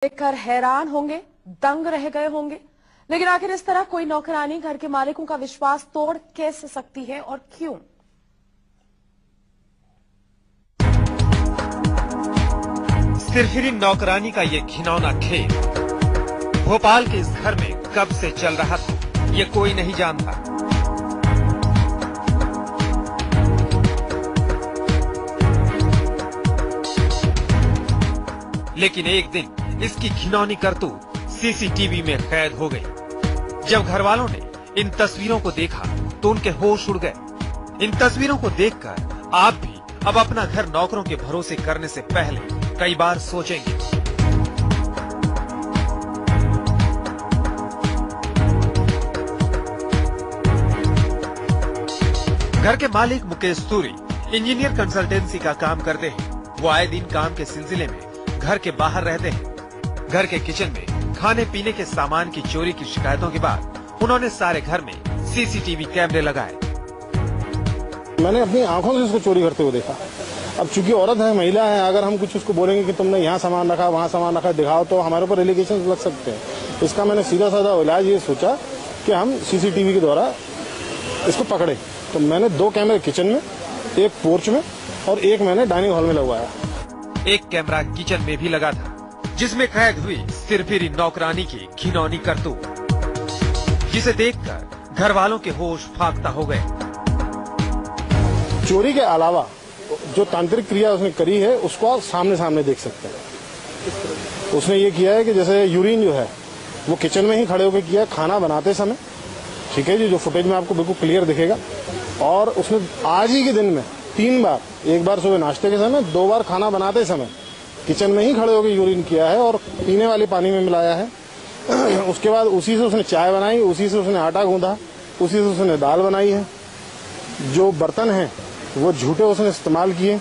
देखकर हैरान होंगे, दंग रह गए होंगे। लेकिन आखिर इस तरह कोई नौकरानी घर के मालिकों का विश्वास तोड़ कैसे सकती है और क्यों? सिरफिरी नौकरानी का ये घिनौना खेल भोपाल के इस घर में कब से चल रहा था, ये कोई नहीं जानता। लेकिन एक दिन इसकी घिनौनी करतूत सीसीटीवी में कैद हो गई। जब घर वालों ने इन तस्वीरों को देखा तो उनके होश उड़ गए। इन तस्वीरों को देखकर आप भी अब अपना घर नौकरों के भरोसे करने से पहले कई बार सोचेंगे। घर के मालिक मुकेश सूरी इंजीनियर कंसल्टेंसी का काम करते हैं। वो आए दिन काम के सिलसिले में घर के बाहर रहते हैं। घर के किचन में खाने पीने के सामान की चोरी की शिकायतों के बाद उन्होंने सारे घर में सीसीटीवी कैमरे लगाए। मैंने अपनी आंखों से उसको चोरी करते हुए देखा। अब चूंकि औरत है, महिला है, अगर हम कुछ उसको बोलेंगे कि तुमने यहाँ सामान रखा, वहाँ सामान रखा, दिखाओ, तो हमारे ऊपर एलिगेशन लग सकते हैं। इसका मैंने सीधा साधा इलाज ये सोचा कि हम सीसीटीवी के द्वारा इसको पकड़े। तो मैंने 2 कैमरे किचन में, एक पोर्च में और एक मैंने डाइनिंग हॉल में लगवाया। एक कैमरा किचन में भी लगा था जिसमें कैद हुई सिरफिरी नौकरानी की घिनौनी करतूत, जिसे देखकर घर वालों के होश फाख्ता हो गए। चोरी के अलावा जो तांत्रिक क्रिया उसने करी है उसको आप सामने सामने देख सकते हैं। उसने ये किया है कि जैसे यूरिन जो है वो किचन में ही खड़े होकर किया खाना बनाते समय, ठीक है जी, जो फुटेज में आपको बिल्कुल क्लियर दिखेगा। और उसने आज ही के दिन में 3 बार, एक बार सुबह नाश्ते के समय, 2 बार खाना बनाते समय किचन में ही खड़े होकर यूरिन किया है और पीने वाले पानी में मिलाया है। उसके बाद उसी से उसने चाय बनाई, उसी से उसने आटा गूंधा, उसी से उसने दाल बनाई है। जो बर्तन है वो झूठे उसने इस्तेमाल किए,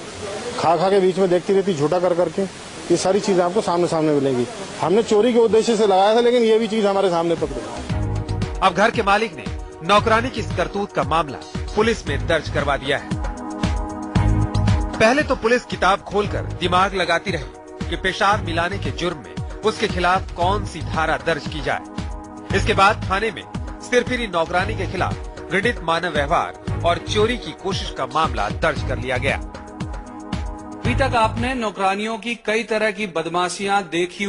खा के बीच में देखती रहती झूठा कर करके। ये सारी चीजें आपको सामने सामने मिलेंगी। हमने चोरी के उद्देश्य से लगाया था, लेकिन ये भी चीज हमारे सामने पकड़ी। अब घर के मालिक ने नौकरानी की इस करतूत का मामला पुलिस में दर्ज करवा दिया है। पहले तो पुलिस किताब खोलकर दिमाग लगाती रही कि पेशाब मिलाने के जुर्म में उसके खिलाफ कौन सी धारा दर्ज की जाए। इसके बाद थाने में सिरफिरी नौकरानी के खिलाफ घृणित मानव व्यवहार और चोरी की कोशिश का मामला दर्ज कर लिया गया। अभी तक आपने नौकरानियों की कई तरह की बदमाशियां देखी